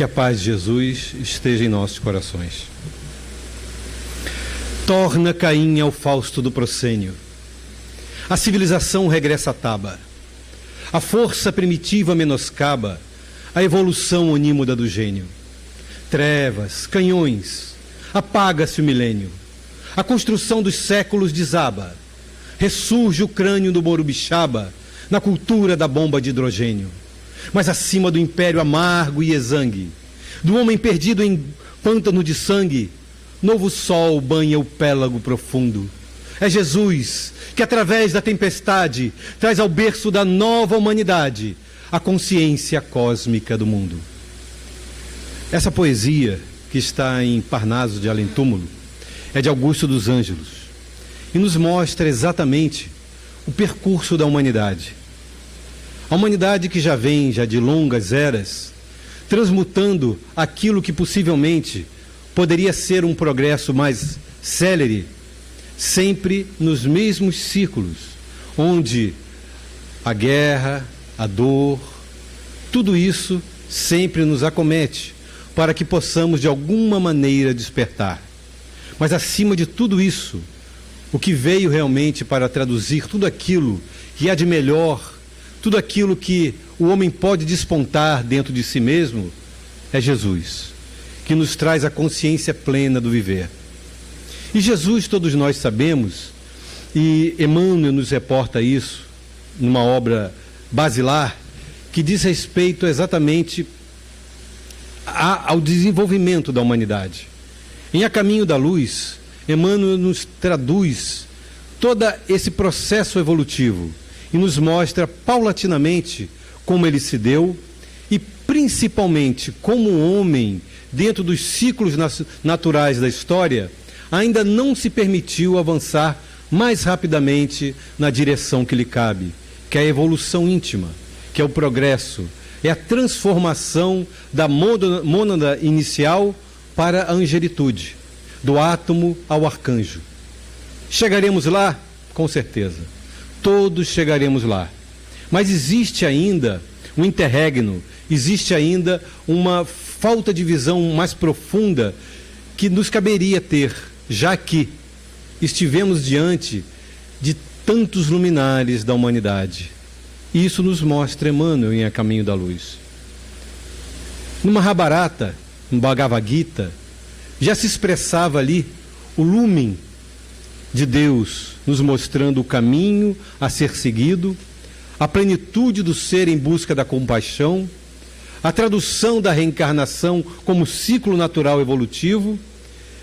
Que a paz de Jesus esteja em nossos corações. Torna Caim ao Fausto do proscênio. A civilização regressa à taba. A força primitiva menoscaba a evolução onímoda do gênio. Trevas, canhões, apaga-se o milênio. A construção dos séculos desaba. Ressurge o crânio do Morubixaba na cultura da bomba de hidrogênio. Mas acima do império amargo e exangue, do homem perdido em pântano de sangue, novo sol banha o pélago profundo. É Jesus que, através da tempestade, traz ao berço da nova humanidade a consciência cósmica do mundo. Essa poesia, que está em Parnaso de Além Túmulo, é de Augusto dos Ângelos e nos mostra exatamente o percurso da humanidade. A humanidade que já vem de longas eras, transmutando aquilo que possivelmente poderia ser um progresso mais célere, sempre nos mesmos círculos, onde a guerra, a dor, tudo isso sempre nos acomete, para que possamos de alguma maneira despertar. Mas acima de tudo isso, o que veio realmente para traduzir tudo aquilo que há de melhor, tudo aquilo que o homem pode despontar dentro de si mesmo, é Jesus, que nos traz a consciência plena do viver. E Jesus, todos nós sabemos, e Emmanuel nos reporta isso, numa obra basilar, que diz respeito exatamente ao desenvolvimento da humanidade. Em A Caminho da Luz, Emmanuel nos traduz todo esse processo evolutivo e nos mostra paulatinamente como ele se deu e principalmente como o homem, dentro dos ciclos naturais da história, ainda não se permitiu avançar mais rapidamente na direção que lhe cabe, que é a evolução íntima, que é o progresso, é a transformação da mônada inicial para a angelitude, do átomo ao arcanjo. Chegaremos lá? Com certeza. Todos chegaremos lá. Mas existe ainda um interregno, existe ainda uma falta de visão mais profunda que nos caberia ter, já que estivemos diante de tantos luminares da humanidade. E isso nos mostra Emmanuel em A Caminho da Luz. No Mahabharata, no Bhagavad Gita, já se expressava ali o lumen de Deus, nos mostrando o caminho a ser seguido, a plenitude do ser em busca da compaixão, a tradução da reencarnação como ciclo natural evolutivo,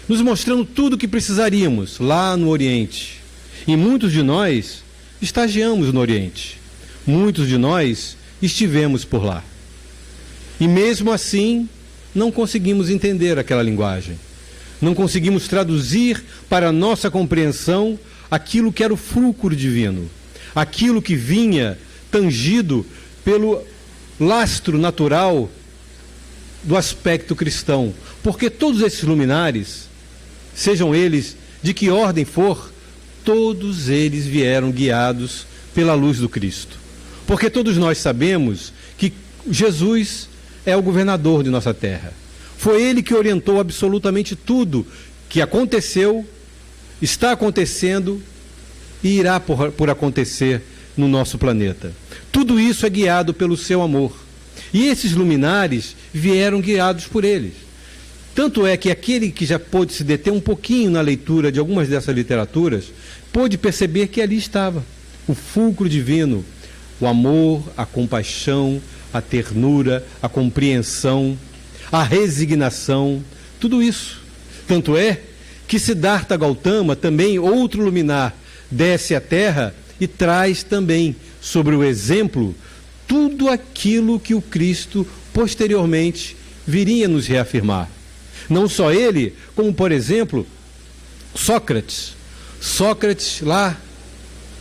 nos mostrando tudo o que precisaríamos lá no Oriente. E muitos de nós estagiamos no Oriente. Muitos de nós estivemos por lá. E mesmo assim, não conseguimos entender aquela linguagem. Não conseguimos traduzir para a nossa compreensão aquilo que era o fulcro divino, aquilo que vinha tangido pelo lastro natural do aspecto cristão. Porque todos esses luminares, sejam eles de que ordem for, todos eles vieram guiados pela luz do Cristo. Porque todos nós sabemos que Jesus é o governador de nossa terra. Foi ele que orientou absolutamente tudo que aconteceu, está acontecendo e irá por acontecer no nosso planeta. Tudo isso é guiado pelo seu amor. E esses luminares vieram guiados por eles. Tanto é que aquele que já pôde se deter um pouquinho na leitura de algumas dessas literaturas, pôde perceber que ali estava o fulcro divino, o amor, a compaixão, a ternura, a compreensão, a resignação, tudo isso. Tanto é que Siddhartha Gautama, também outro luminar, desce à terra e traz também sobre o exemplo tudo aquilo que o Cristo posteriormente viria nos reafirmar. Não só ele, como por exemplo Sócrates. Sócrates lá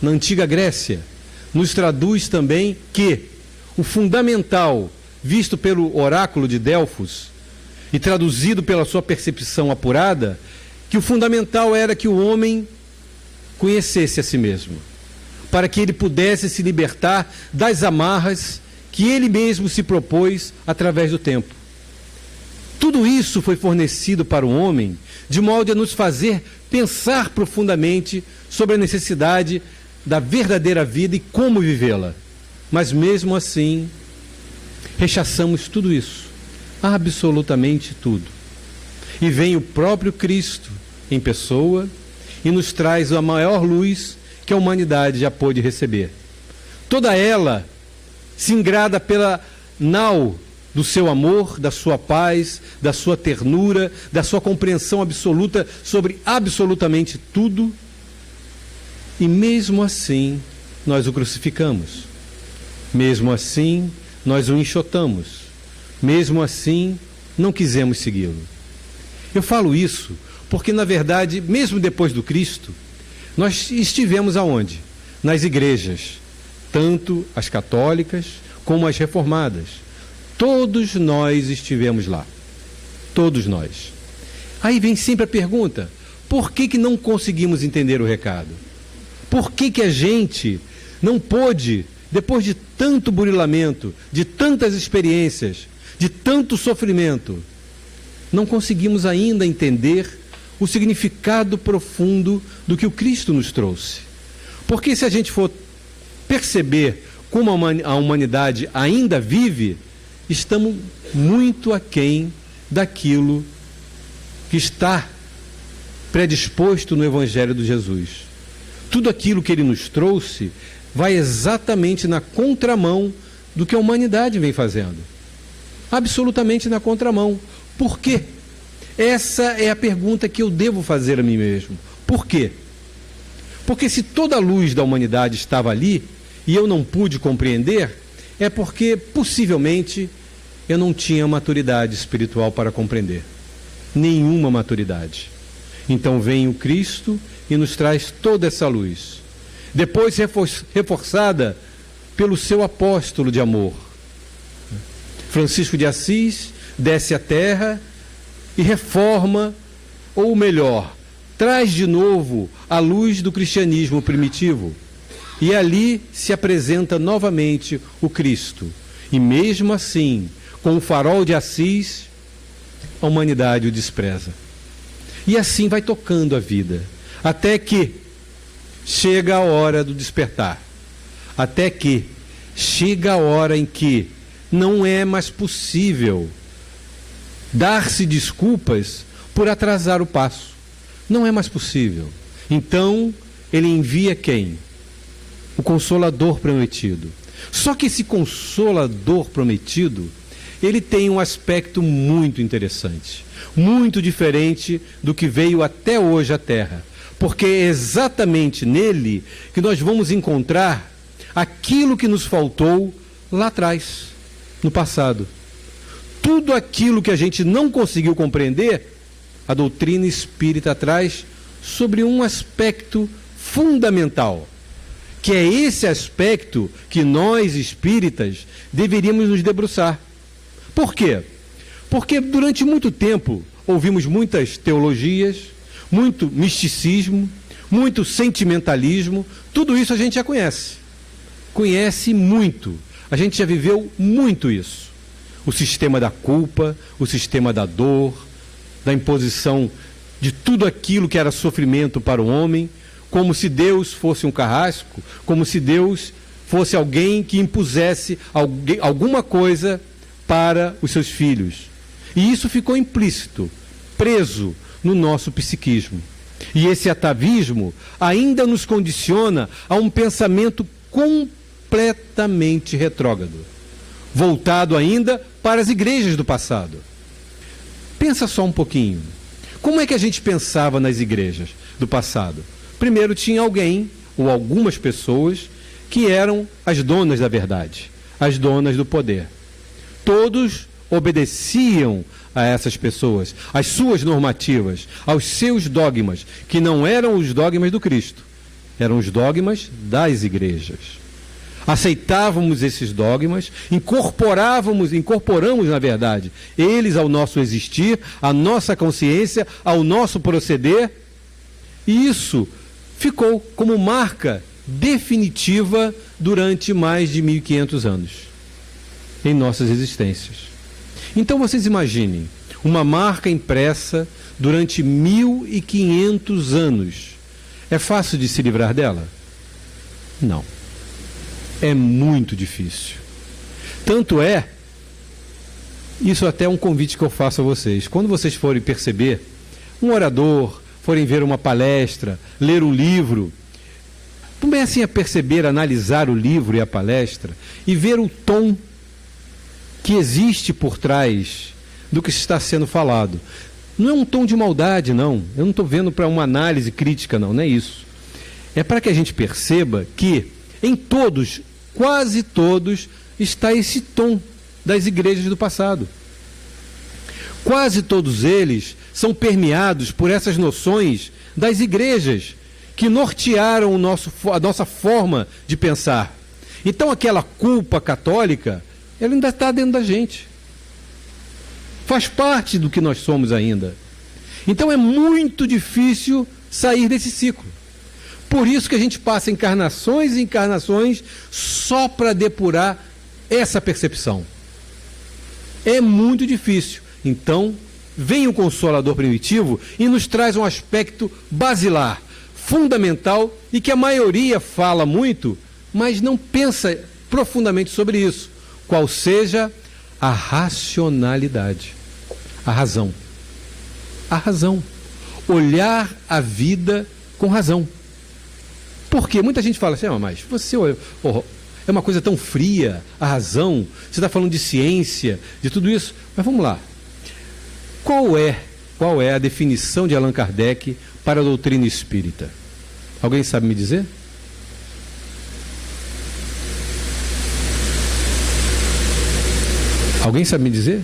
na antiga Grécia nos traduz também que o fundamental visto pelo oráculo de Delfos e traduzido pela sua percepção apurada, que o fundamental era que o homem conhecesse a si mesmo, para que ele pudesse se libertar das amarras que ele mesmo se propôs através do tempo. Tudo isso foi fornecido para o homem de modo a nos fazer pensar profundamente sobre a necessidade da verdadeira vida e como vivê-la. Mas mesmo assim, rechaçamos tudo isso, absolutamente tudo. E vem o próprio Cristo em pessoa e nos traz a maior luz que a humanidade já pôde receber. Toda ela singrada pela nau do seu amor, da sua paz, da sua ternura, da sua compreensão absoluta sobre absolutamente tudo. E mesmo assim, nós o crucificamos. Mesmo assim, nós o enxotamos. Mesmo assim, não quisemos segui-lo. Eu falo isso porque, na verdade, mesmo depois do Cristo, nós estivemos aonde? Nas igrejas, tanto as católicas como as reformadas. Todos nós estivemos lá. Todos nós. Aí vem sempre a pergunta: por que não conseguimos entender o recado? Por que a gente não pôde, depois de tanto burilamento, de tantas experiências, de tanto sofrimento, não conseguimos ainda entender o significado profundo do que o Cristo nos trouxe? Porque se a gente for perceber como a humanidade ainda vive, estamos muito aquém daquilo que está predisposto no Evangelho de Jesus. Tudo aquilo que ele nos trouxe vai exatamente na contramão do que a humanidade vem fazendo. Absolutamente na contramão. Por quê? Essa é a pergunta que eu devo fazer a mim mesmo. Por quê? Porque se toda a luz da humanidade estava ali e eu não pude compreender, é porque possivelmente eu não tinha maturidade espiritual para compreender. Nenhuma maturidade. Então vem o Cristo e nos traz toda essa luz. Depois reforçada pelo seu apóstolo de amor. Francisco de Assis desce à terra e reforma, ou melhor, traz de novo a luz do cristianismo primitivo. E ali se apresenta novamente o Cristo. E mesmo assim, com o farol de Assis, a humanidade o despreza. E assim vai tocando a vida, até que chega a hora do despertar. Até que chega a hora em que não é mais possível dar-se desculpas por atrasar o passo. Não é mais possível. Então, ele envia quem? O Consolador prometido. Só que esse Consolador prometido, ele tem um aspecto muito interessante, muito diferente do que veio até hoje à Terra, porque é exatamente nele que nós vamos encontrar aquilo que nos faltou lá atrás, no passado. Tudo aquilo que a gente não conseguiu compreender, a doutrina espírita traz sobre um aspecto fundamental, que é esse aspecto que nós espíritas deveríamos nos debruçar. Por quê? Porque durante muito tempo ouvimos muitas teologias, muito misticismo, muito sentimentalismo, tudo isso a gente já conhece. Conhece muito. A gente já viveu muito isso. O sistema da culpa, o sistema da dor, da imposição de tudo aquilo que era sofrimento para o homem, como se Deus fosse um carrasco, como se Deus fosse alguém que impusesse alguma coisa para os seus filhos. E isso ficou implícito, preso no nosso psiquismo. E esse atavismo ainda nos condiciona a um pensamento completamente retrógrado, voltado ainda para as igrejas do passado. Pensa só um pouquinho. Como é que a gente pensava nas igrejas do passado? Primeiro tinha alguém, ou algumas pessoas, que eram as donas da verdade, as donas do poder. Todos obedeciam a essas pessoas, às suas normativas, aos seus dogmas, que não eram os dogmas do Cristo, eram os dogmas das igrejas. Aceitávamos esses dogmas, incorporamos, na verdade, eles ao nosso existir, à nossa consciência, ao nosso proceder, e isso ficou como marca definitiva durante mais de 1500 anos em nossas existências. Então vocês imaginem uma marca impressa durante 1500 anos. É fácil de se livrar dela? Não. É muito difícil. Tanto é, isso até é um convite que eu faço a vocês. Quando vocês forem perceber um orador, forem ver uma palestra, ler um livro, comecem a perceber, analisar o livro e a palestra e ver o tom que existe por trás do que está sendo falado. Não é um tom de maldade, não. Eu não estou vendo para uma análise crítica, não é isso. É para que a gente perceba que em todos, quase todos, está esse tom das igrejas do passado. Quase todos eles são permeados por essas noções das igrejas que nortearam a nossa forma de pensar. Então aquela culpa católica, ela ainda está dentro da gente. Faz parte do que nós somos ainda. Então é muito difícil sair desse ciclo. Por isso que a gente passa encarnações e encarnações só para depurar essa percepção. É muito difícil. Então, vem o Consolador primitivo e nos traz um aspecto basilar, fundamental e que a maioria fala muito, mas não pensa profundamente sobre isso. Qual seja a racionalidade, a razão. A razão. Olhar a vida com razão. Porque muita gente fala assim, mas você é uma coisa tão fria, a razão, você está falando de ciência, de tudo isso. Mas vamos lá. Qual é a definição de Allan Kardec para a doutrina espírita? Alguém sabe me dizer? Alguém sabe me dizer?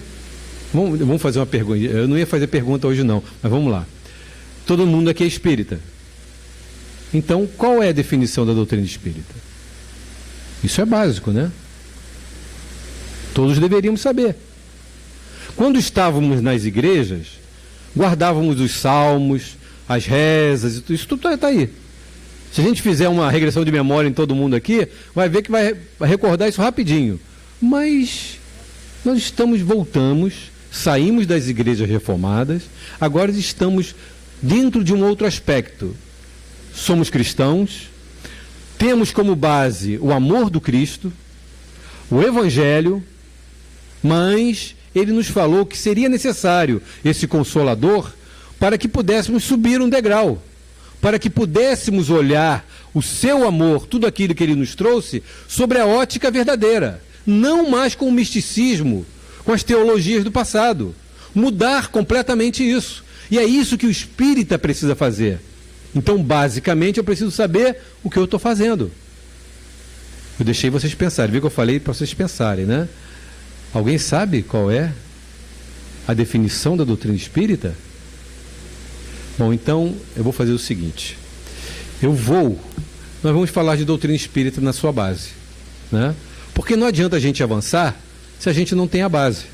Vamos fazer uma pergunta. Eu não ia fazer pergunta hoje não, mas vamos lá. Todo mundo aqui é espírita. Então, qual é a definição da doutrina espírita? Isso é básico, né? Todos deveríamos saber. Quando estávamos nas igrejas, guardávamos os salmos, as rezas, isso tudo está aí. Se a gente fizer uma regressão de memória em todo mundo aqui, vai ver que vai recordar isso rapidinho. Mas nós voltamos, saímos das igrejas reformadas, agora estamos dentro de um outro aspecto. Somos cristãos, temos como base o amor do Cristo, o Evangelho, mas ele nos falou que seria necessário esse Consolador para que pudéssemos subir um degrau, para que pudéssemos olhar o seu amor, tudo aquilo que ele nos trouxe, sobre a ótica verdadeira, não mais com o misticismo, com as teologias do passado, mudar completamente isso. E é isso que o espírita precisa fazer. Então, basicamente, eu preciso saber o que eu estou fazendo. Eu deixei vocês pensarem, viu que eu falei para vocês pensarem, né? Alguém sabe qual é a definição da doutrina espírita? Bom, então, eu vou fazer o seguinte. Nós vamos falar de doutrina espírita na sua base, né? Porque não adianta a gente avançar se a gente não tem a base,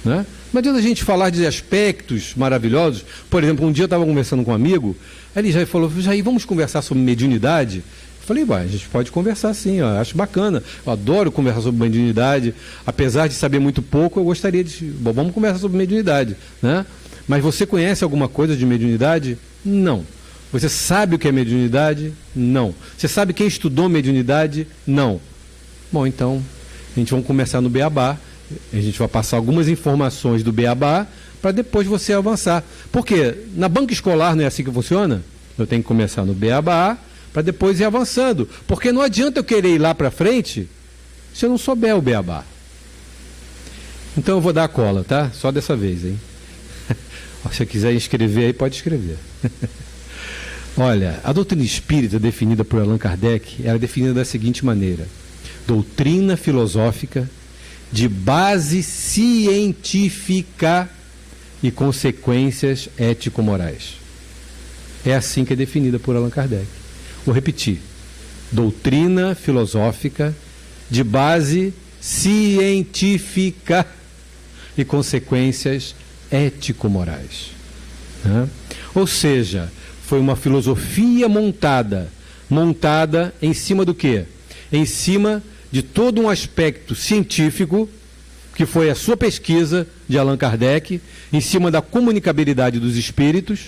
né? Não adianta a gente falar de aspectos maravilhosos. Por exemplo, um dia eu estava conversando com um amigo, ele já falou, Jair, vamos conversar sobre mediunidade? Eu falei, a gente pode conversar sim, eu acho bacana, eu adoro conversar sobre mediunidade, apesar de saber muito pouco, eu gostaria vamos conversar sobre mediunidade, né? Mas você conhece alguma coisa de mediunidade? Não. Você sabe o que é mediunidade? Não. Você sabe quem estudou mediunidade? Não. Bom, então, a gente vai começar no Beabá. A gente vai passar algumas informações do Beabá para depois você avançar. Porque na banca escolar não é assim que funciona? Eu tenho que começar no Beabá para depois ir avançando. Porque não adianta eu querer ir lá para frente se eu não souber o Beabá. Então eu vou dar a cola, tá? Só dessa vez, hein? Se você quiser escrever aí, pode escrever. Olha, a doutrina espírita definida por Allan Kardec era definida da seguinte maneira: doutrina filosófica de base científica e consequências ético-morais. É assim que é definida por Allan Kardec. Vou repetir. Doutrina filosófica de base científica e consequências ético-morais. Né? Ou seja, foi uma filosofia montada em cima do quê? Em cima de todo um aspecto científico que foi a sua pesquisa de Allan Kardec, em cima da comunicabilidade dos espíritos,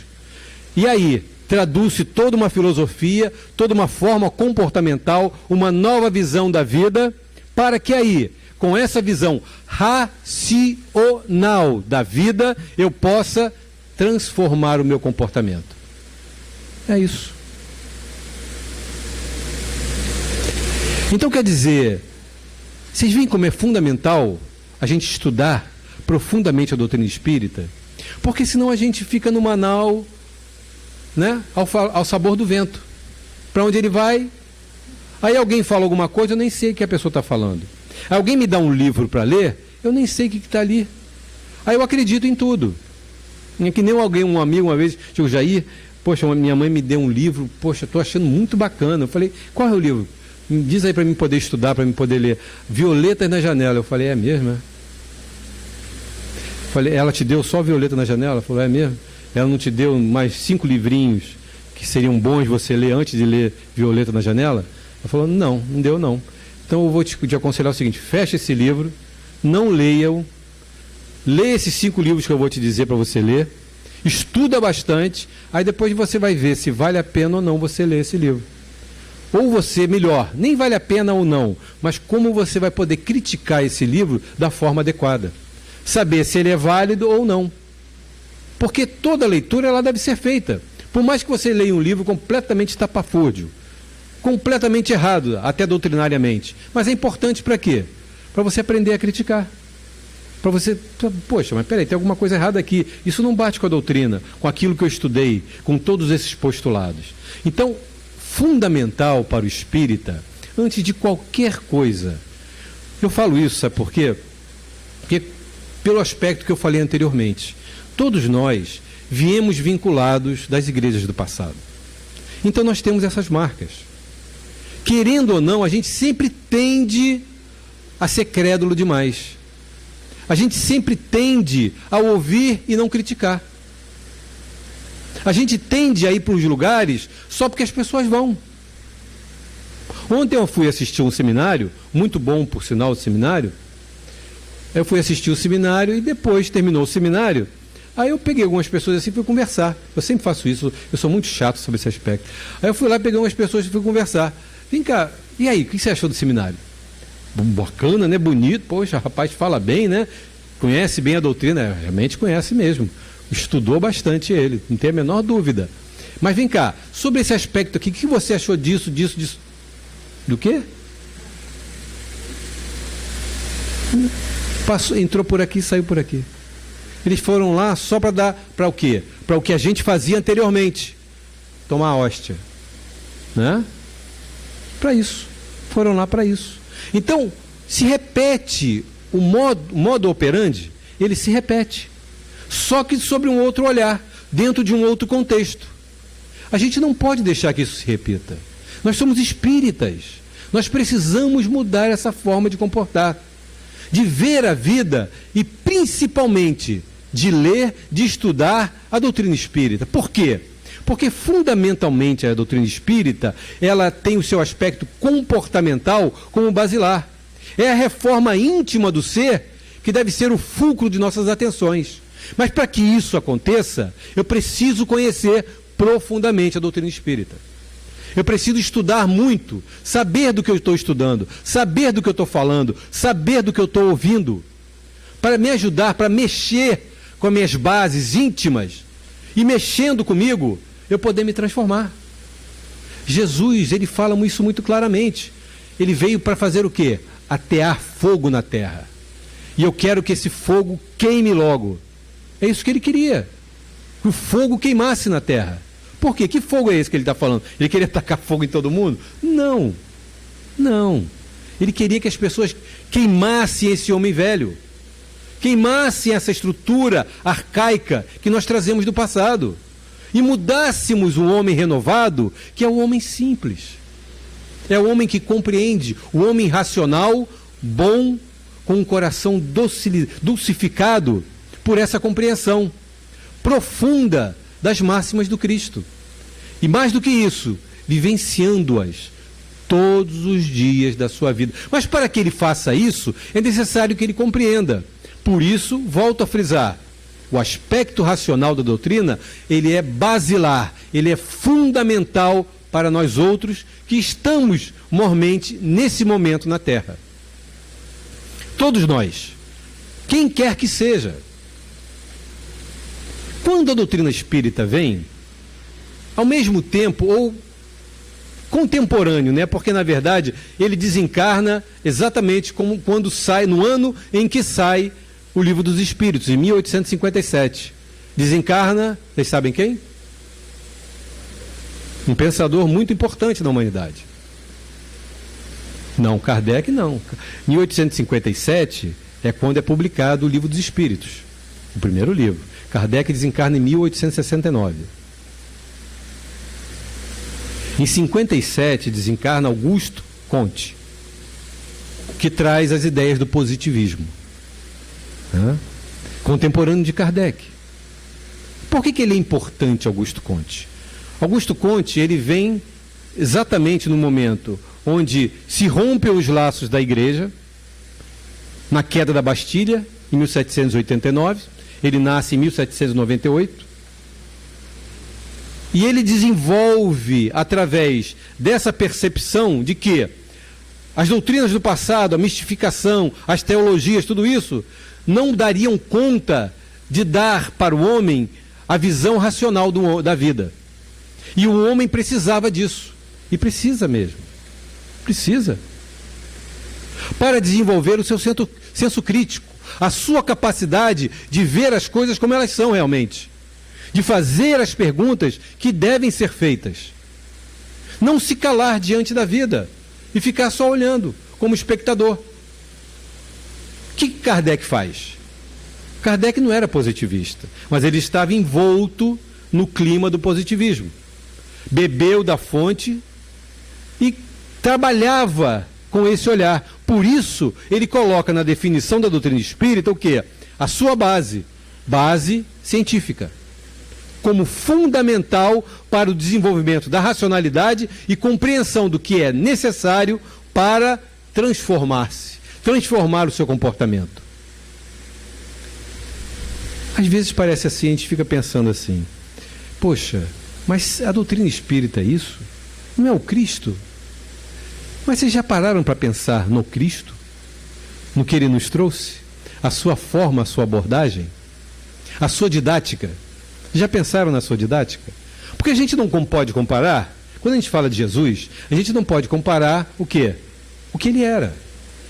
e aí traduz-se toda uma filosofia, toda uma forma comportamental, uma nova visão da vida, para que aí, com essa visão racional da vida, eu possa transformar o meu comportamento. É isso. Então quer dizer, vocês veem como é fundamental a gente estudar profundamente a doutrina espírita? Porque senão a gente fica no Manaus, né, ao sabor do vento. Para onde ele vai, aí alguém fala alguma coisa, eu nem sei o que a pessoa está falando. Alguém me dá um livro para ler, eu nem sei o que está ali. Aí eu acredito em tudo. É que nem um amigo uma vez, chegou, Jair, poxa, minha mãe me deu um livro, poxa, estou achando muito bacana. Eu falei, qual é o livro? Diz aí para mim poder estudar, para mim poder ler. Violetas na Janela. Eu falei, é mesmo? É? Falei, ela te deu só Violeta na Janela? Ela falou, é mesmo? Ela não te deu mais 5 livrinhos que seriam bons você ler antes de ler Violeta na Janela? Ela falou, não deu não. Então eu vou te aconselhar o seguinte, fecha esse livro, não leia-o, leia esses 5 livros que eu vou te dizer para você ler, estuda bastante, aí depois você vai ver se vale a pena ou não você ler esse livro. Ou você, melhor, nem vale a pena ou não, mas como você vai poder criticar esse livro da forma adequada. Saber se ele é válido ou não. Porque toda leitura ela deve ser feita. Por mais que você leia um livro completamente estapafúrdio, completamente errado, até doutrinariamente. Mas é importante para quê? Para você aprender a criticar. Para você, poxa, mas peraí, tem alguma coisa errada aqui. Isso não bate com a doutrina, com aquilo que eu estudei, com todos esses postulados. Então, fundamental para o espírita, antes de qualquer coisa, eu falo isso, sabe por quê? Porque, pelo aspecto que eu falei anteriormente, todos nós viemos vinculados das igrejas do passado. Então nós temos essas marcas. Querendo ou não, a gente sempre tende a ser crédulo demais. A gente sempre tende a ouvir e não criticar. A gente tende a ir para os lugares só porque as pessoas vão. Ontem eu fui assistir um seminário, muito bom por sinal o seminário. Eu fui assistir o seminário e depois terminou o seminário. Aí eu peguei algumas pessoas assim e fui conversar. Eu sempre faço isso, eu sou muito chato sobre esse aspecto. Aí eu fui lá, peguei umas pessoas e fui conversar. Vem cá, e aí, o que você achou do seminário? Bacana, né? Bonito, poxa, rapaz fala bem, né? Conhece bem a doutrina, realmente conhece mesmo. Estudou bastante ele, não tem a menor dúvida. Mas vem cá, sobre esse aspecto aqui, o que você achou disso? Do quê? Entrou por aqui e saiu por aqui. Eles foram lá só para dar, para o quê? Para o que a gente fazia anteriormente. Tomar hóstia. Né? Para isso. Foram lá para isso. Então, se repete o modo operandi, ele se repete. Só que sobre um outro olhar, dentro de um outro contexto. A gente não pode deixar que isso se repita. Nós somos espíritas. Nós precisamos mudar essa forma de comportar, de ver a vida e principalmente de ler, de estudar a doutrina espírita. Por quê? Porque fundamentalmente a doutrina espírita, ela tem o seu aspecto comportamental como basilar. É a reforma íntima do ser que deve ser o fulcro de nossas atenções. Mas para que isso aconteça, eu preciso conhecer profundamente a doutrina espírita. Eu preciso estudar muito, saber do que eu estou estudando, saber do que eu estou falando, saber do que eu estou ouvindo, para me ajudar, para mexer com as minhas bases íntimas e mexendo comigo, eu poder me transformar. Jesus, ele fala isso muito claramente. Ele veio para fazer o quê? Atear fogo na terra. E eu quero que esse fogo queime logo. É isso que ele queria. Que o fogo queimasse na terra. Por quê? Que fogo é esse que ele está falando? Ele queria tacar fogo em todo mundo? Não. Não. Ele queria que as pessoas queimassem esse homem velho. Queimassem essa estrutura arcaica que nós trazemos do passado. E mudássemos o homem renovado, que é o homem simples. É o homem que compreende, o homem racional, bom, com um coração dulcificado por essa compreensão profunda das máximas do Cristo. E mais do que isso, vivenciando-as todos os dias da sua vida. Mas para que ele faça isso, é necessário que ele compreenda. Por isso, volto a frisar, o aspecto racional da doutrina, ele é basilar, ele é fundamental para nós outros que estamos mormente nesse momento na Terra. Todos nós, quem quer que seja. Quando a doutrina espírita vem, ao mesmo tempo, ou contemporâneo, né? Porque na verdade ele desencarna exatamente como quando sai, no ano em que sai o Livro dos Espíritos, em 1857. Desencarna, vocês sabem quem? Um pensador muito importante na humanidade. Não, Kardec não. 1857 é quando é publicado o Livro dos Espíritos, o primeiro livro. Kardec desencarna em 1869. Em 57 desencarna Augusto Comte, que traz as ideias do positivismo, contemporâneo de Kardec. Por que ele é importante, Augusto Comte? Augusto Comte, ele vem exatamente no momento onde se rompem os laços da igreja, na queda da Bastilha, em 1789, ele nasce em 1798, e ele desenvolve, através dessa percepção de que as doutrinas do passado, a mistificação, as teologias, tudo isso, não dariam conta de dar para o homem a visão racional da vida. E o homem precisava disso. E precisa mesmo. Precisa. Para desenvolver o seu senso crítico, a sua capacidade de ver as coisas como elas são realmente. De fazer as perguntas que devem ser feitas. Não se calar diante da vida e ficar só olhando como espectador. O que Kardec faz? Kardec não era positivista, mas ele estava envolto no clima do positivismo. Bebeu da fonte e trabalhava com esse olhar. Por isso, ele coloca na definição da doutrina espírita o quê? A sua base científica, como fundamental para o desenvolvimento da racionalidade e compreensão do que é necessário para transformar-se, transformar o seu comportamento. Às vezes parece assim, a gente fica pensando assim, poxa, mas a doutrina espírita é isso? Não é o Cristo? Mas vocês já pararam para pensar no Cristo? No que ele nos trouxe? A sua forma, a sua abordagem? A sua didática? Já pensaram na sua didática? Porque a gente não pode comparar, quando a gente fala de Jesus, a gente não pode comparar o quê? O que ele era.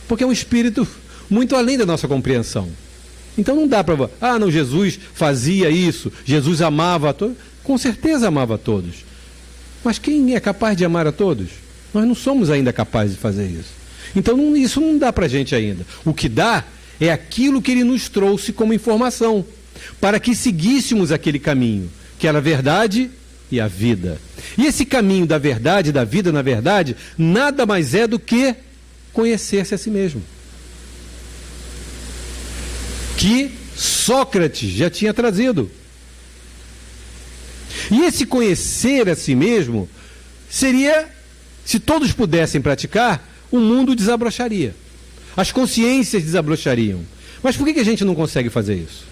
Porque é um espírito muito além da nossa compreensão. Então não dá para... Ah, não, Jesus fazia isso, Jesus amava a todos. Com certeza amava a todos. Mas quem é capaz de amar a todos? Nós não somos ainda capazes de fazer isso. Então isso não dá para a gente ainda. O que dá é aquilo que ele nos trouxe como informação, para que seguíssemos aquele caminho, que era a verdade e a vida. E esse caminho da verdade e da vida, na verdade, nada mais é do que conhecer-se a si mesmo. Que Sócrates já tinha trazido. E esse conhecer a si mesmo seria, se todos pudessem praticar, o mundo desabrocharia. As consciências desabrochariam. Mas por que a gente não consegue fazer isso?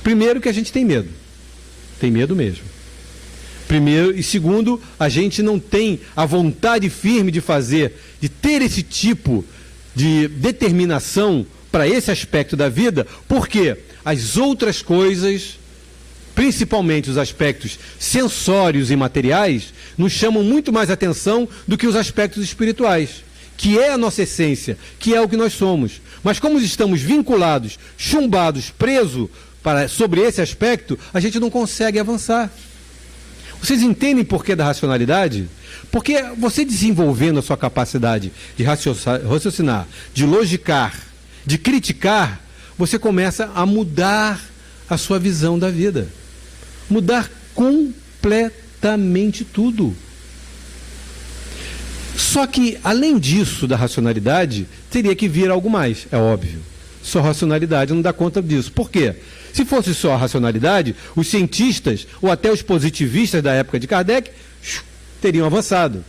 Primeiro, que a gente tem medo. Tem medo mesmo. Primeiro, e segundo, a gente não tem a vontade firme de fazer, de ter esse tipo de determinação para esse aspecto da vida, porque as outras coisas, principalmente os aspectos sensórios e materiais, nos chamam muito mais atenção do que os aspectos espirituais, que é a nossa essência, que é o que nós somos. Mas como estamos vinculados, chumbados, presos sobre esse aspecto, a gente não consegue avançar. Vocês entendem por que da racionalidade? Porque você desenvolvendo a sua capacidade de raciocinar, de logicar, de criticar, você começa a mudar a sua visão da vida. Mudar completamente tudo. Só que, além disso, da racionalidade, teria que vir algo mais, é óbvio. Só racionalidade não dá conta disso. Por quê? Se fosse só a racionalidade, os cientistas, ou até os positivistas da época de Kardec, teriam avançado.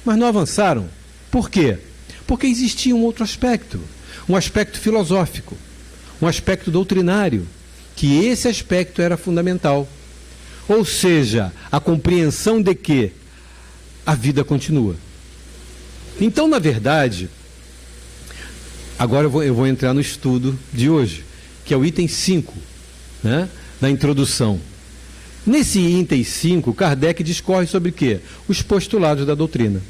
mas não avançaram. Por quê? Porque existia um outro aspecto, um aspecto filosófico, um aspecto doutrinário, que esse aspecto era fundamental. Ou seja, a compreensão de que a vida continua. Então, na verdade, agora eu vou entrar no estudo de hoje, que é o item 5, né, da introdução. Nesse item 5, Kardec discorre sobre o quê? Os postulados da doutrina.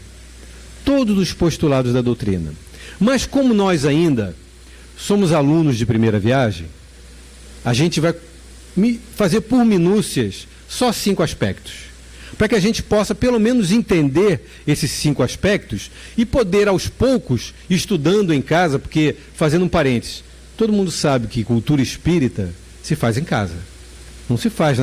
Todos os postulados da doutrina. Mas como nós ainda somos alunos de primeira viagem, a gente vai fazer por minúcias só 5 aspectos, para que a gente possa pelo menos entender esses 5 aspectos e poder aos poucos, estudando em casa, porque, fazendo um parênteses, todo mundo sabe que cultura espírita se faz em casa. Não se faz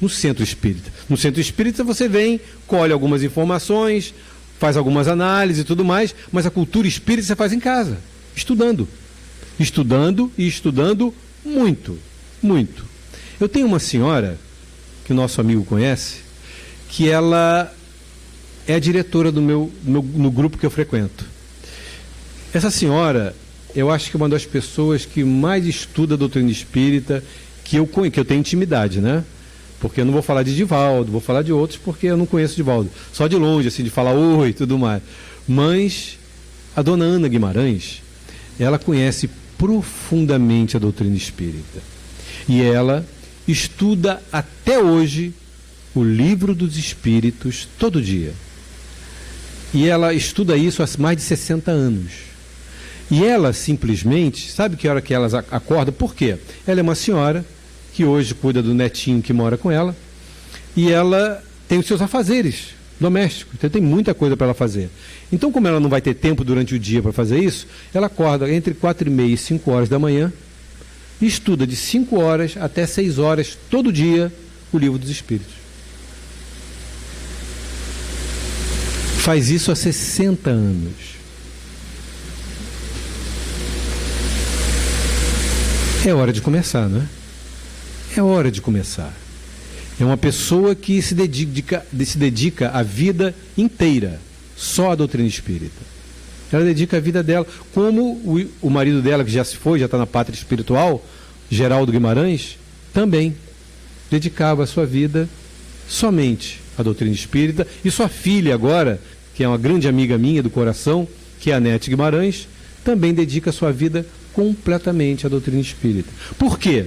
no centro espírita. No centro espírita você vem, colhe algumas informações, faz algumas análises e tudo mais, mas a cultura espírita você faz em casa, estudando. Estudando e estudando muito, muito. Eu tenho uma senhora, que o nosso amigo conhece, que ela é a diretora no grupo que eu frequento. Essa senhora, eu acho que é uma das pessoas que mais estuda a doutrina espírita, que eu tenho intimidade, né? Porque eu não vou falar de Divaldo, vou falar de outros, porque eu não conheço Divaldo. Só de longe, assim, de falar oi e tudo mais. Mas a dona Ana Guimarães, ela conhece profundamente a doutrina espírita. E ela estuda até hoje o Livro dos Espíritos todo dia. E ela estuda isso há mais de 60 anos. E ela simplesmente, sabe que hora que ela acorda? Por quê? Ela é uma senhora que hoje cuida do netinho que mora com ela, e ela tem os seus afazeres domésticos, então tem muita coisa para ela fazer. Então, como ela não vai ter tempo durante o dia para fazer isso, ela acorda entre 4h30 e 5 horas da manhã, e estuda de 5 horas até 6 horas, todo dia, o Livro dos Espíritos. Faz isso há 60 anos. É hora de começar, não é? É hora de começar. É uma pessoa que se dedica a vida inteira só à doutrina espírita. Ela dedica a vida dela, como o marido dela, que já se foi, já está na pátria espiritual, Geraldo Guimarães, também dedicava a sua vida somente à doutrina espírita, e sua filha agora, que é uma grande amiga minha do coração, que é a Nete Guimarães, também dedica a sua vida completamente à doutrina espírita. Por quê?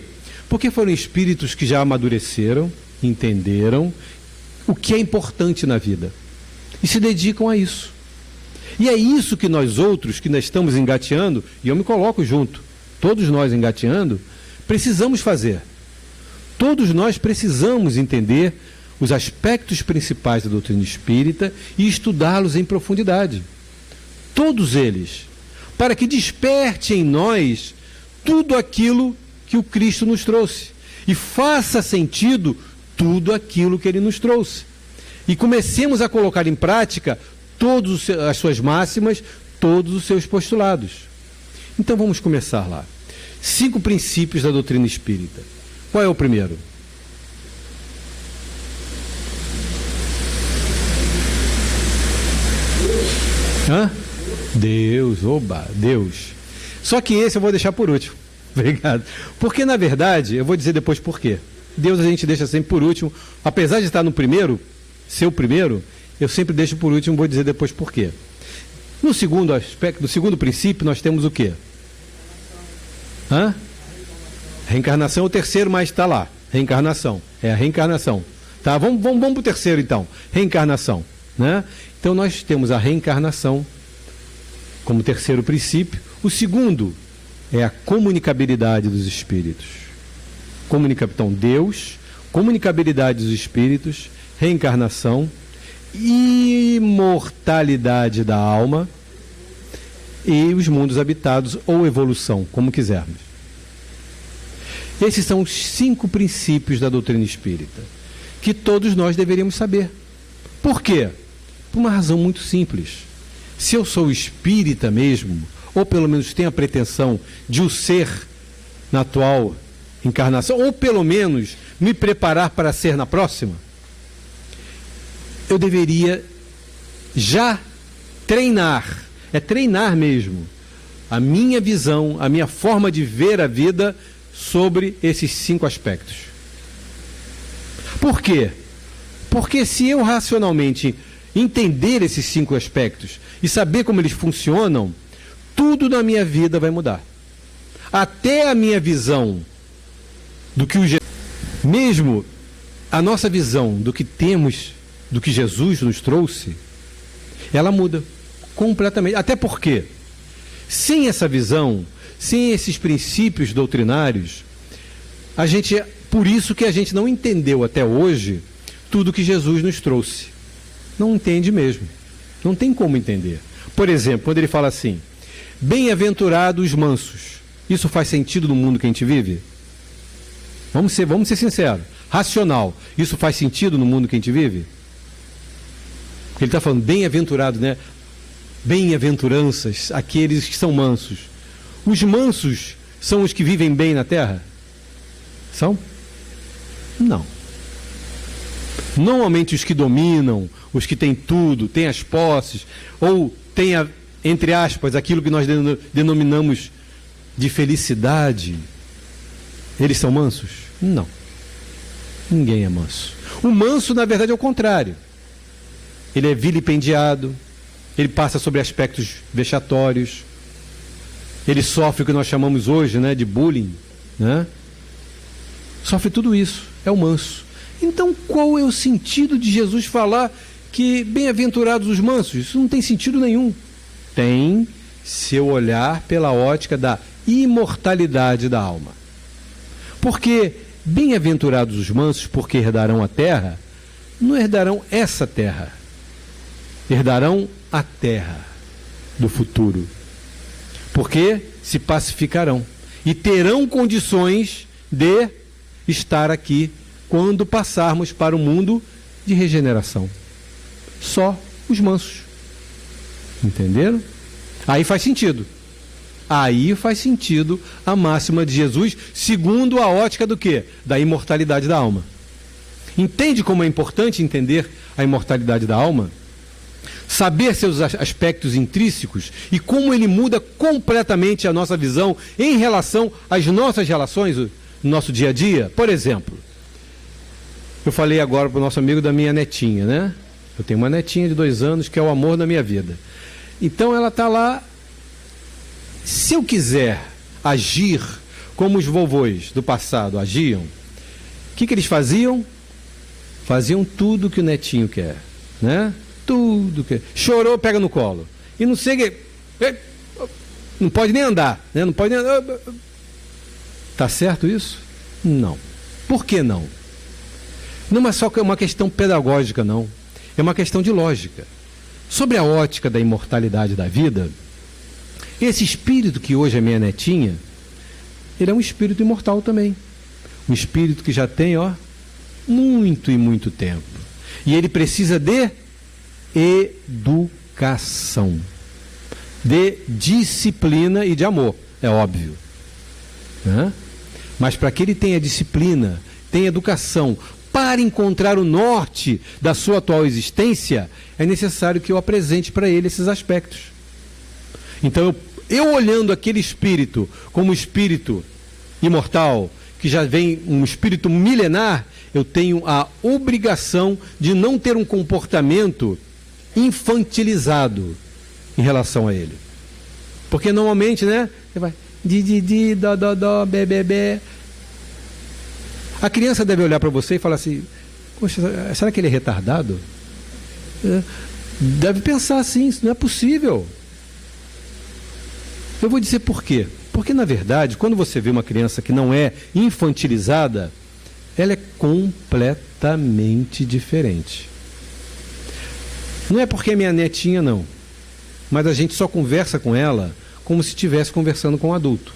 Porque foram espíritos que já amadureceram, entenderam o que é importante na vida e se dedicam a isso. E é isso que nós outros, que nós estamos engateando, e eu me coloco junto, todos nós engateando, precisamos fazer. Todos nós precisamos entender os aspectos principais da doutrina espírita e estudá-los em profundidade. Todos eles, para que desperte em nós tudo aquilo que o Cristo nos trouxe e faça sentido tudo aquilo que Ele nos trouxe. E comecemos a colocar em prática todas as suas máximas, todos os seus postulados. Então vamos começar lá. 5 princípios da doutrina espírita. Qual é o primeiro? Deus, Deus. Só que esse eu vou deixar por último. Obrigado. Porque, na verdade, eu vou dizer depois por quê. Deus a gente deixa sempre por último. Apesar de estar no primeiro, ser o primeiro, eu sempre deixo por último, vou dizer depois por quê. No segundo aspecto, no segundo princípio, nós temos o quê? Reencarnação é o terceiro, mas está lá. Reencarnação. É a reencarnação. Tá? Vamos para o terceiro, então. Reencarnação. Né? Então, nós temos a reencarnação como terceiro princípio. O segundo é a comunicabilidade dos espíritos. Então, Deus, comunicabilidade dos espíritos, reencarnação, imortalidade da alma e os mundos habitados ou evolução, como quisermos. Esses são os 5 princípios da doutrina espírita, que todos nós deveríamos saber. Por quê? Por uma razão muito simples. Se eu sou espírita mesmo, ou pelo menos tenho a pretensão de o ser na atual encarnação, ou pelo menos me preparar para ser na próxima, eu deveria já treinar, é treinar mesmo, a minha visão, a minha forma de ver a vida sobre esses 5 aspectos. Por quê? Porque se eu racionalmente entender esses 5 aspectos e saber como eles funcionam, tudo na minha vida vai mudar. Até a minha visão do que mesmo a nossa visão do que temos, do que Jesus nos trouxe, ela muda completamente. Até porque, sem essa visão, sem esses princípios doutrinários, por isso que a gente não entendeu até hoje tudo que Jesus nos trouxe. Não entende mesmo. Não tem como entender. Por exemplo, quando ele fala assim, bem-aventurados os mansos. Isso faz sentido no mundo que a gente vive? Vamos ser sinceros. Racional. Isso faz sentido no mundo que a gente vive? Porque ele está falando bem-aventurado, né? Bem-aventuranças, aqueles que são mansos. Os mansos são os que vivem bem na terra? São? Não. Normalmente os que dominam, os que têm tudo, têm as posses, ou têm, entre aspas, aquilo que nós denominamos de felicidade, eles são mansos? Não. Ninguém é manso. O manso, na verdade, é o contrário. Ele é vilipendiado, ele passa sobre aspectos vexatórios, ele sofre o que nós chamamos hoje, né, de bullying, né? Sofre tudo isso, é o manso. Então, qual é o sentido de Jesus falar que bem-aventurados os mansos? Isso não tem sentido nenhum. Tem, se eu olhar pela ótica da imortalidade da alma. Porque bem-aventurados os mansos, porque herdarão a terra, não herdarão essa terra. Herdarão a terra do futuro. Porque se pacificarão e terão condições de estar aqui quando passarmos para o mundo de regeneração. Só os mansos. Entenderam? Aí faz sentido. Aí faz sentido a máxima de Jesus, segundo a ótica do quê? Da imortalidade da alma. Entende como é importante entender a imortalidade da alma? Saber seus aspectos intrínsecos e como ele muda completamente a nossa visão em relação às nossas relações no nosso dia a dia. Por exemplo, eu falei agora para o nosso amigo da minha netinha, né? Eu tenho uma netinha de 2 anos que é o amor da minha vida. Então ela está lá. Se eu quiser agir como os vovôs do passado agiam, o que eles faziam? Faziam tudo que o netinho quer, né? Tudo que... Chorou, pega no colo. E não sei que... Não pode nem andar, né? Não pode nem andar. Tá certo isso? Não. Por que não? Não é só uma questão pedagógica, não. É uma questão de lógica. Sobre a ótica da imortalidade da vida, esse espírito que hoje é minha netinha, ele é um espírito imortal também. Um espírito que já tem, muito e muito tempo. E ele precisa de educação, de disciplina e de amor, é óbvio, né? Mas para que ele tenha disciplina, tenha educação, para encontrar o norte da sua atual existência, é necessário que eu apresente para ele esses aspectos. Então, eu olhando aquele espírito como espírito imortal, que já vem um espírito milenar, eu tenho a obrigação de não ter um comportamento infantilizado em relação a ele. Porque normalmente, né, você vai di, dó, bé. A criança deve olhar para você e falar assim: poxa, será que ele é retardado? Deve pensar assim, isso não é possível. Eu vou dizer por quê. Porque, na verdade, quando você vê uma criança que não é infantilizada, ela é completamente diferente. Não é porque é minha netinha, não. Mas a gente só conversa com ela como se estivesse conversando com um adulto.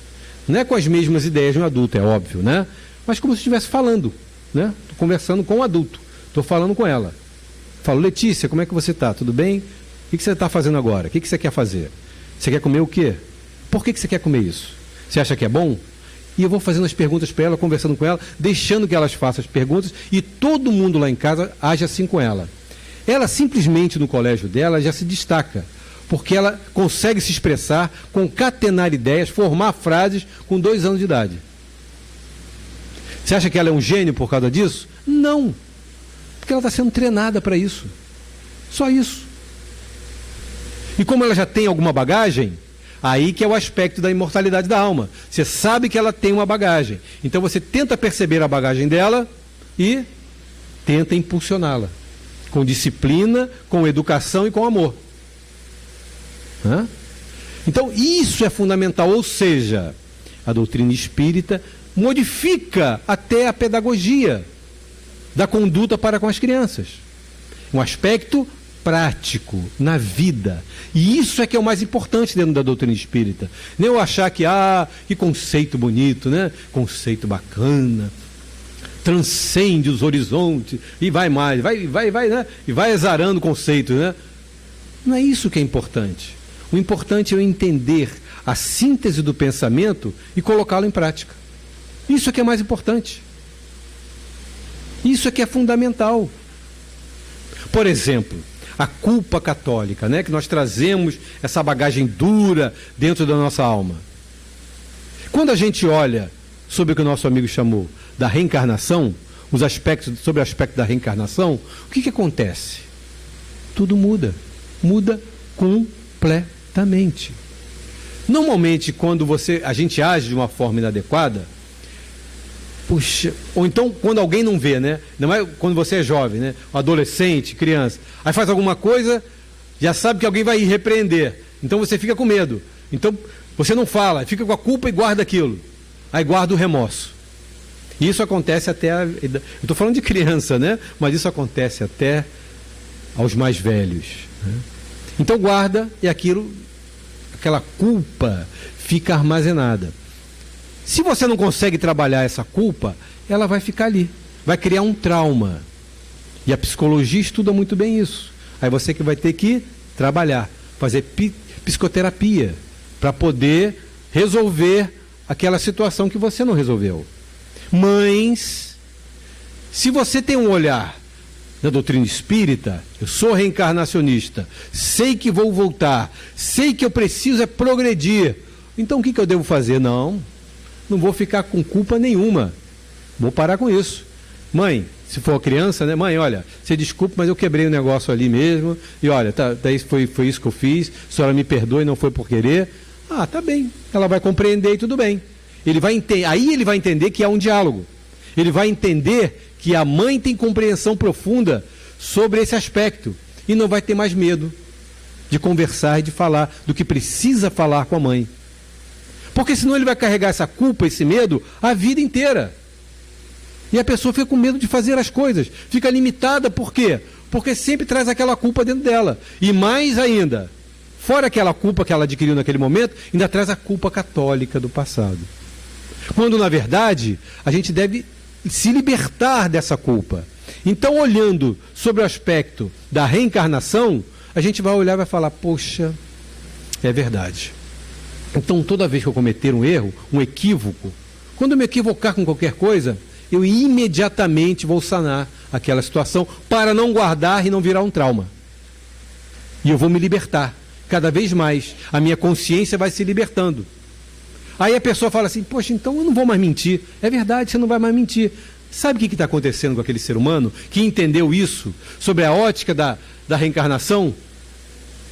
Não é com as mesmas ideias de um adulto, é óbvio, né? Mas como se estivesse falando, né? Estou conversando com um adulto. Estou falando com ela. Falo: Letícia, como é que você está? Tudo bem? O que você está fazendo agora? O que você quer fazer? Você quer comer o quê? Por que você quer comer isso? Você acha que é bom? E eu vou fazendo as perguntas para ela, conversando com ela, deixando que elas façam as perguntas, e todo mundo lá em casa age assim com ela. ela simplesmente no colégio dela já se destaca, porque ela consegue se expressar, concatenar ideias, formar frases com 2 anos de idade. Você acha que ela é um gênio por causa disso? Não, porque ela está sendo treinada para isso. Só isso. E como ela já tem alguma bagagem, aí que é o aspecto da imortalidade da alma. Você sabe que ela tem uma bagagem. Então você tenta perceber a bagagem dela e tenta impulsioná-la. Com disciplina, com educação e com amor. Então isso é fundamental. Ou seja, a doutrina espírita modifica até a pedagogia da conduta para com as crianças. Um aspecto prático na vida. E isso é que é o mais importante dentro da doutrina espírita. Nem eu achar que conceito bonito, né? Conceito bacana, transcende os horizontes e vai mais, vai, né? E vai exarando conceitos, né? Não é isso que é importante. O importante é eu entender a síntese do pensamento e colocá-lo em prática. Isso é que é mais importante. Isso é que é fundamental. Por exemplo, a culpa católica, né? Que nós trazemos essa bagagem dura dentro da nossa alma. Quando a gente olha sobre o que o nosso amigo chamou da reencarnação, sobre o aspecto da reencarnação, o que acontece? Tudo muda. Muda completamente. Normalmente, quando a gente age de uma forma inadequada, puxa, ou então quando alguém não vê, né? Não é quando você é jovem, né? Um adolescente, criança, aí faz alguma coisa, já sabe que alguém vai ir repreender, então você fica com medo, então você não fala, fica com a culpa e guarda aquilo, aí guarda o remorso. E isso acontece até, eu estou falando de criança, né? Mas isso acontece até aos mais velhos, né? Então guarda e aquela culpa fica armazenada. Se você não consegue trabalhar essa culpa, ela vai ficar ali, vai criar um trauma. E a psicologia estuda muito bem isso. Aí você que vai ter que trabalhar, fazer psicoterapia, para poder resolver aquela situação que você não resolveu. Mas, se você tem um olhar da doutrina espírita, eu sou reencarnacionista, sei que vou voltar, sei que eu preciso progredir, então o que eu devo fazer? Não vou ficar com culpa nenhuma, vou parar com isso. Mãe, se for criança, né? Mãe, olha, você desculpa, mas eu quebrei o negócio ali mesmo, e olha, daí foi isso que eu fiz, a senhora me perdoe, não foi por querer. Tá bem, ela vai compreender e tudo bem. Aí ele vai entender que há um diálogo, ele vai entender que a mãe tem compreensão profunda sobre esse aspecto, e não vai ter mais medo de conversar e de falar do que precisa falar com a mãe. Porque senão ele vai carregar essa culpa, esse medo, a vida inteira. E a pessoa fica com medo de fazer as coisas. Fica limitada, por quê? Porque sempre traz aquela culpa dentro dela. E mais ainda, fora aquela culpa que ela adquiriu naquele momento, ainda traz a culpa católica do passado. Quando, na verdade, a gente deve se libertar dessa culpa. Então, olhando sobre o aspecto da reencarnação, a gente vai olhar e vai falar, poxa, é verdade. Então, toda vez que eu cometer um erro, um equívoco, quando eu me equivocar com qualquer coisa, eu imediatamente vou sanar aquela situação para não guardar e não virar um trauma. E eu vou me libertar. Cada vez mais, a minha consciência vai se libertando. Aí a pessoa fala assim, poxa, então eu não vou mais mentir. É verdade, você não vai mais mentir. Sabe o que está acontecendo com aquele ser humano que entendeu isso, sobre a ótica da reencarnação?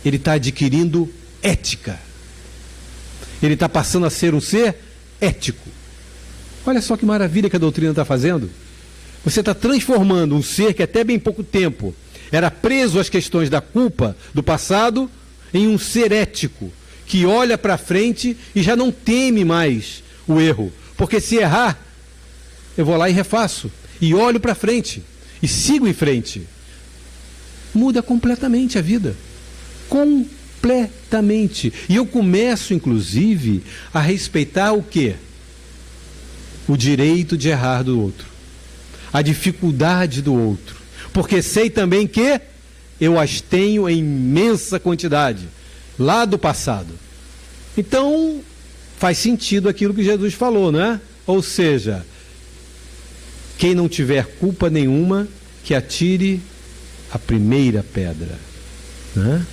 Ele está adquirindo ética. Ele está passando a ser um ser ético. Olha só que maravilha que a doutrina está fazendo. Você está transformando um ser que até bem pouco tempo era preso às questões da culpa do passado em um ser ético, que olha para frente e já não teme mais o erro. Porque se errar, eu vou lá e refaço. E olho para frente. E sigo em frente. Muda completamente a vida. Completamente. E eu começo, inclusive, a respeitar o quê? O direito de errar do outro. A dificuldade do outro. Porque sei também que eu as tenho em imensa quantidade, lá do passado. Então, faz sentido aquilo que Jesus falou, não é? Ou seja, quem não tiver culpa nenhuma, que atire a primeira pedra. Né?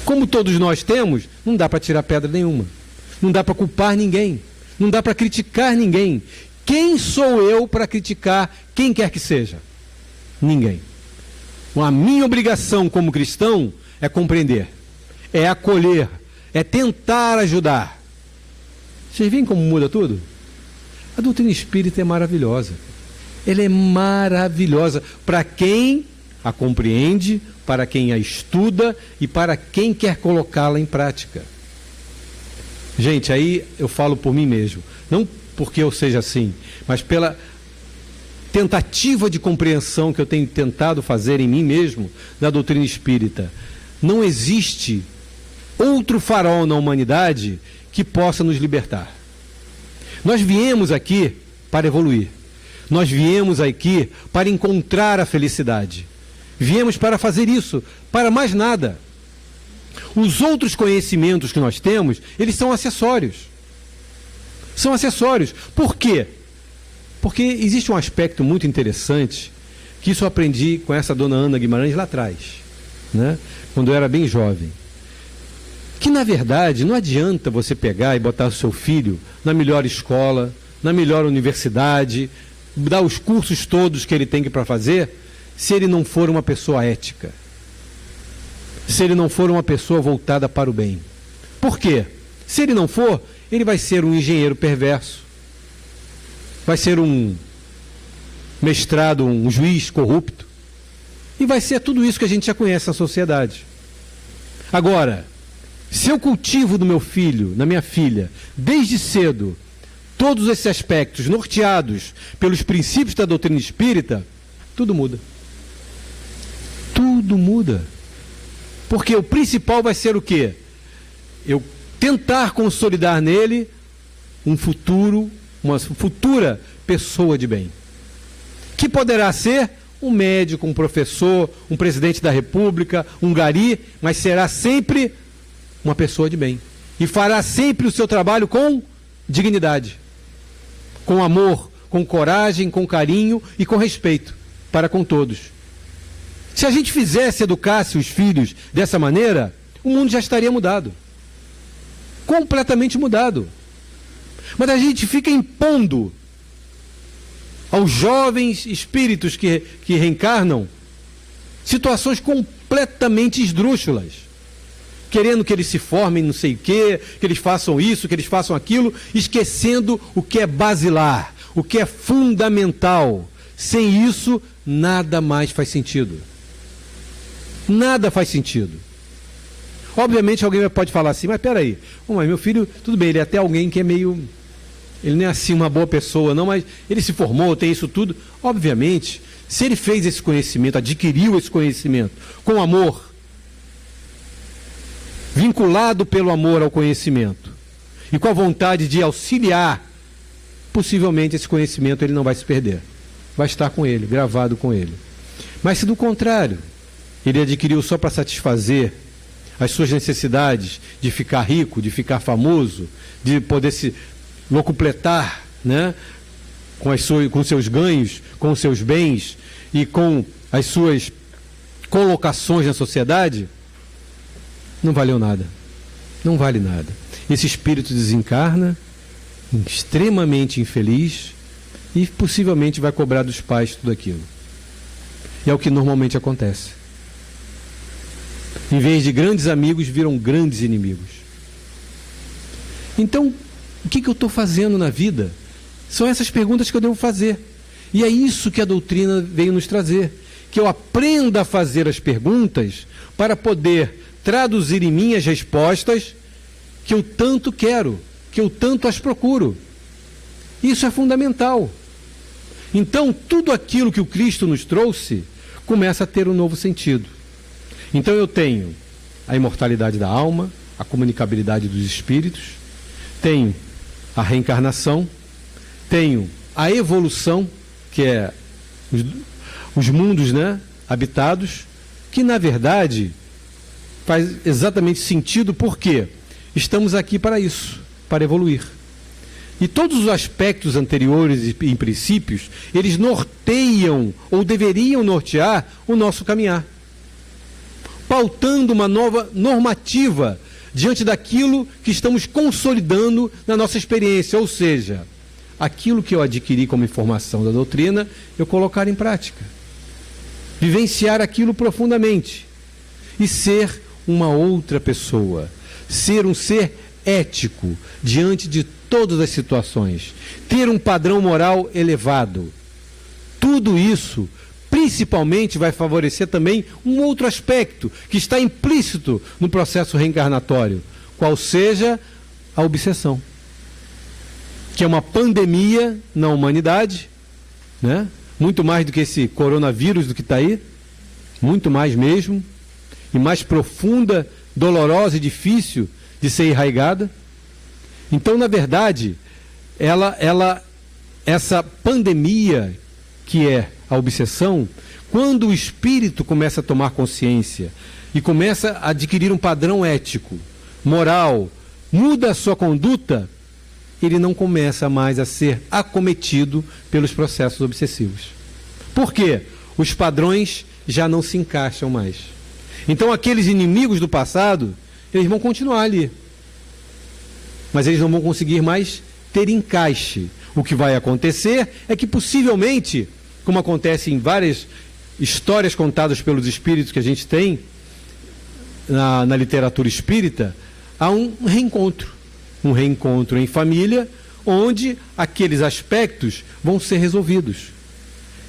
Como todos nós temos, não dá para tirar pedra nenhuma. Não dá para culpar ninguém. Não dá para criticar ninguém. Quem sou eu para criticar quem quer que seja? Ninguém. A minha obrigação como cristão é compreender, é acolher, é tentar ajudar. Vocês veem como muda tudo? A doutrina espírita é maravilhosa. Ela é maravilhosa para quem a compreende, para quem a estuda e para quem quer colocá-la em prática. Gente, aí eu falo por mim mesmo, não porque eu seja assim, mas pela tentativa de compreensão que eu tenho tentado fazer em mim mesmo da doutrina espírita. Não existe outro farol na humanidade que possa nos libertar. Nós viemos aqui para evoluir. Nós viemos aqui para encontrar a felicidade. Viemos para fazer isso, para mais nada. Os outros conhecimentos que nós temos, eles são acessórios. São acessórios. Por quê? Porque existe um aspecto muito interessante, que isso eu aprendi com essa dona Ana Guimarães lá atrás, né? Quando eu era bem jovem. Que, na verdade, não adianta você pegar e botar o seu filho na melhor escola, na melhor universidade, dar os cursos todos que ele tem que para fazer, se ele não for uma pessoa ética. Se ele não for uma pessoa voltada para o bem. Por quê? Se ele não for, ele vai ser um engenheiro perverso. Vai ser um mestrado, um juiz corrupto. E vai ser tudo isso que a gente já conhece na sociedade. Agora, se eu cultivo no meu filho, na minha filha, desde cedo, todos esses aspectos norteados pelos princípios da doutrina espírita, tudo muda. Tudo muda. Porque o principal vai ser o quê? Eu tentar consolidar nele um futuro, uma futura pessoa de bem. Que poderá ser um médico, um professor, um presidente da república, um gari, mas será sempre uma pessoa de bem. E fará sempre o seu trabalho com dignidade, com amor, com coragem, com carinho e com respeito para com todos. Se a gente fizesse, educasse os filhos dessa maneira, o mundo já estaria mudado. Completamente mudado. Mas a gente fica impondo aos jovens espíritos que reencarnam situações completamente esdrúxulas, querendo que eles se formem não sei o quê, que eles façam isso, que eles façam aquilo, esquecendo o que é basilar, o que é fundamental. Sem isso, nada mais faz sentido. Nada faz sentido. Obviamente alguém pode falar assim, mas peraí, mas meu filho, tudo bem, ele é até alguém que é meio... Ele não é assim uma boa pessoa, não, mas ele se formou, tem isso tudo. Obviamente, se ele fez esse conhecimento, adquiriu esse conhecimento com amor, vinculado pelo amor ao conhecimento, e com a vontade de auxiliar, possivelmente esse conhecimento ele não vai se perder. Vai estar com ele, gravado com ele. Mas se do contrário, ele adquiriu só para satisfazer as suas necessidades de ficar rico, de ficar famoso, de poder se locupletar, né, com seus ganhos, com seus bens e com as suas colocações na sociedade, não valeu nada. Não vale nada. Esse espírito desencarna, extremamente infeliz, e possivelmente vai cobrar dos pais tudo aquilo. E é o que normalmente acontece. Em vez de grandes amigos, viram grandes inimigos. Então, o que eu estou fazendo na vida? São essas perguntas que eu devo fazer. E é isso que a doutrina veio nos trazer. Que eu aprenda a fazer as perguntas para poder traduzir em mim as respostas que eu tanto quero, que eu tanto as procuro. Isso é fundamental. Então, tudo aquilo que o Cristo nos trouxe começa a ter um novo sentido. Então eu tenho a imortalidade da alma, a comunicabilidade dos espíritos, tenho a reencarnação, tenho a evolução, que é os mundos, né, habitados, que na verdade faz exatamente sentido porque estamos aqui para isso, para evoluir. E todos os aspectos anteriores e princípios, eles norteiam ou deveriam nortear o nosso caminhar, pautando uma nova normativa diante daquilo que estamos consolidando na nossa experiência, ou seja, aquilo que eu adquiri como informação da doutrina, eu colocar em prática, vivenciar aquilo profundamente e ser uma outra pessoa, ser um ser ético diante de todas as situações, ter um padrão moral elevado. Tudo isso principalmente vai favorecer também um outro aspecto que está implícito no processo reencarnatório, qual seja a obsessão, que é uma pandemia na humanidade, né? Muito mais do que esse coronavírus do que está aí, muito mais mesmo, e mais profunda, dolorosa e difícil de ser enraigada. Então, na verdade, essa pandemia que é a obsessão, quando o espírito começa a tomar consciência e começa a adquirir um padrão ético, moral, muda a sua conduta, ele não começa mais a ser acometido pelos processos obsessivos. Por quê? Os padrões já não se encaixam mais. Então, aqueles inimigos do passado, eles vão continuar ali, mas eles não vão conseguir mais ter encaixe. O que vai acontecer é que possivelmente, como acontece em várias histórias contadas pelos espíritos que a gente tem na literatura espírita, há um reencontro em família, onde aqueles aspectos vão ser resolvidos.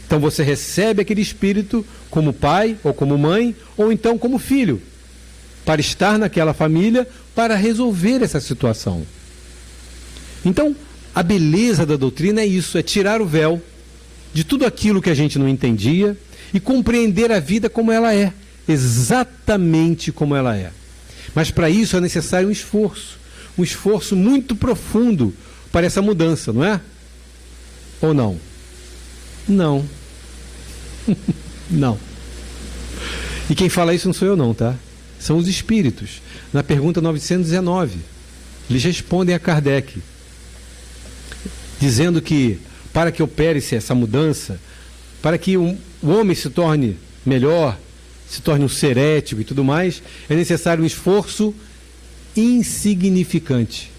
Então você recebe aquele espírito como pai ou como mãe, ou então como filho, para estar naquela família, para resolver essa situação. Então, a beleza da doutrina é isso, é tirar o véu de tudo aquilo que a gente não entendia e compreender a vida como ela é, exatamente como ela é. Mas para isso é necessário um esforço muito profundo para essa mudança, não é? Ou não? Não. Não. E quem fala isso não sou eu não, tá? São os espíritos. Na pergunta 919, eles respondem a Kardec, dizendo que para que opere-se essa mudança, para que o homem se torne melhor, se torne um ser ético e tudo mais, é necessário um esforço insignificante.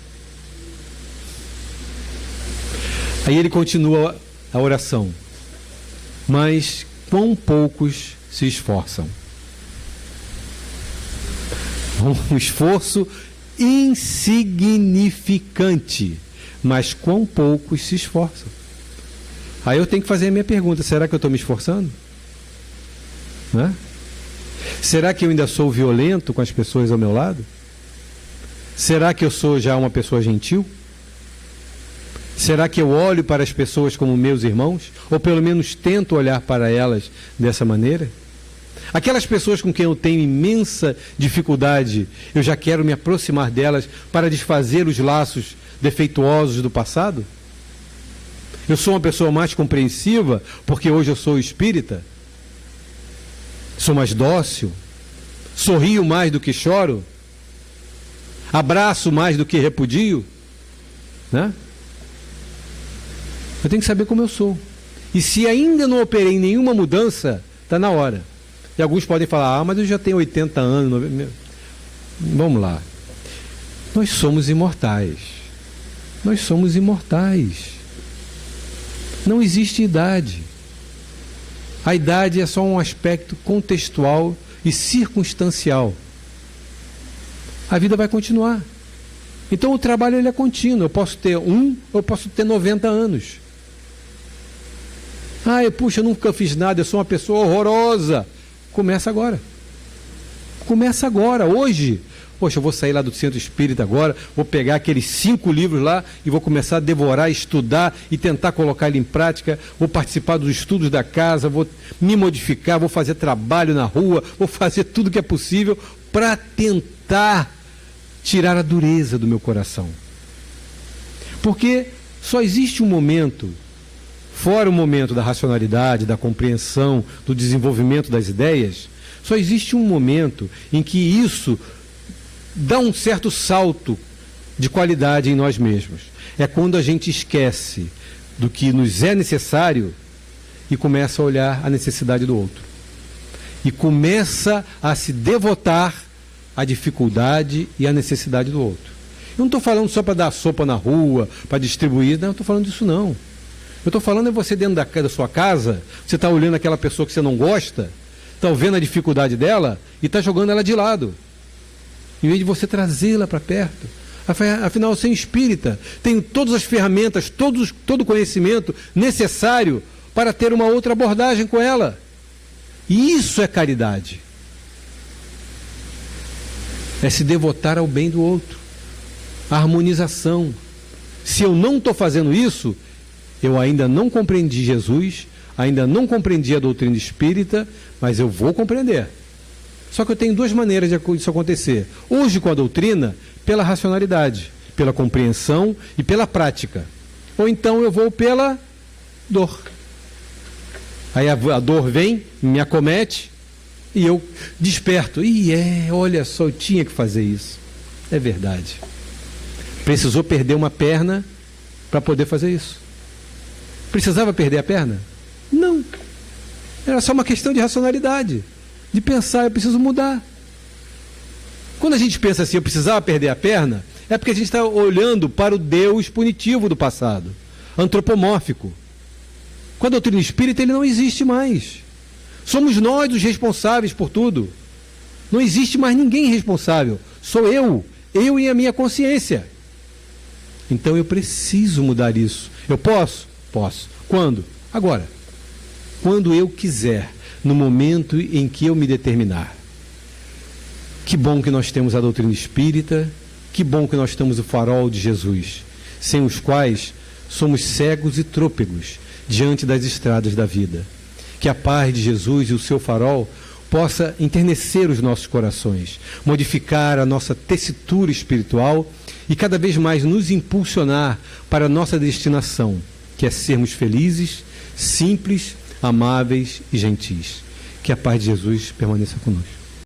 Aí ele continua a oração. Mas quão poucos se esforçam. Um esforço insignificante, mas quão poucos se esforçam. Aí eu tenho que fazer a minha pergunta: será que eu estou me esforçando? Né? Será que eu ainda sou violento com as pessoas ao meu lado? Será que eu sou já uma pessoa gentil? Será que eu olho para as pessoas como meus irmãos? Ou pelo menos tento olhar para elas dessa maneira? Aquelas pessoas com quem eu tenho imensa dificuldade, eu já quero me aproximar delas para desfazer os laços defeituosos do passado? Eu sou uma pessoa mais compreensiva porque hoje eu sou espírita? Sou mais dócil? Sorrio mais do que choro? Abraço mais do que repudio? Né? Eu tenho que saber como eu sou. E se ainda não operei nenhuma mudança, está na hora. E alguns podem falar: mas eu já tenho 80 anos. 90... Vamos lá. Nós somos imortais. Nós somos imortais. Não existe idade. A idade é só um aspecto contextual e circunstancial. A vida vai continuar. Então o trabalho ele é contínuo. Eu posso ter eu posso ter 90 anos. Puxa, eu nunca fiz nada, eu sou uma pessoa horrorosa. Começa agora. Começa agora, hoje. Poxa, eu vou sair lá do centro espírita agora, vou pegar aqueles 5 livros lá e vou começar a devorar, estudar e tentar colocar ele em prática. Vou participar dos estudos da casa, vou me modificar, vou fazer trabalho na rua, vou fazer tudo que é possível para tentar tirar a dureza do meu coração. Porque só existe um momento, fora o momento da racionalidade, da compreensão, do desenvolvimento das ideias, só existe um momento em que isso dá um certo salto de qualidade em nós mesmos. é quando a gente esquece do que nos é necessário e começa a olhar a necessidade do outro. E começa a se devotar à dificuldade e à necessidade do outro. Eu não estou falando só para dar sopa na rua, para distribuir, não estou falando disso não. Eu estou falando é você dentro da sua casa, você está olhando aquela pessoa que você não gosta, está vendo a dificuldade dela e está jogando ela de lado. Em vez de você trazê-la para perto. Afinal, você é espírita, tem todas as ferramentas, todo o conhecimento necessário para ter uma outra abordagem com ela. E isso é caridade. É se devotar ao bem do outro. A harmonização. Se eu não estou fazendo isso, eu ainda não compreendi Jesus, ainda não compreendi a doutrina espírita, mas eu vou compreender. Só que eu tenho duas maneiras disso acontecer. Hoje, com a doutrina, pela racionalidade, pela compreensão e pela prática. Ou então eu vou pela dor. Aí a dor vem, me acomete e eu desperto. Olha só, eu tinha que fazer isso. É verdade. Precisou perder uma perna para poder fazer isso. Precisava perder a perna? Não. Era só uma questão de racionalidade. De pensar, eu preciso mudar. Quando a gente pensa assim, eu precisava perder a perna, é porque a gente está olhando para o Deus punitivo do passado, antropomórfico. Com a doutrina espírita, ele não existe mais. Somos nós os responsáveis por tudo. Não existe mais ninguém responsável. Sou eu e a minha consciência. Então eu preciso mudar isso. Eu posso? Posso. Quando? Agora. Quando eu quiser, no momento em que eu me determinar. Que bom que nós temos a doutrina espírita, que bom que nós temos o farol de Jesus, sem os quais somos cegos e trôpegos diante das estradas da vida. Que a paz de Jesus e o seu farol possa enternecer os nossos corações, modificar a nossa tessitura espiritual e cada vez mais nos impulsionar para a nossa destinação, que é sermos felizes, simples, amáveis e gentis. Que a paz de Jesus permaneça conosco.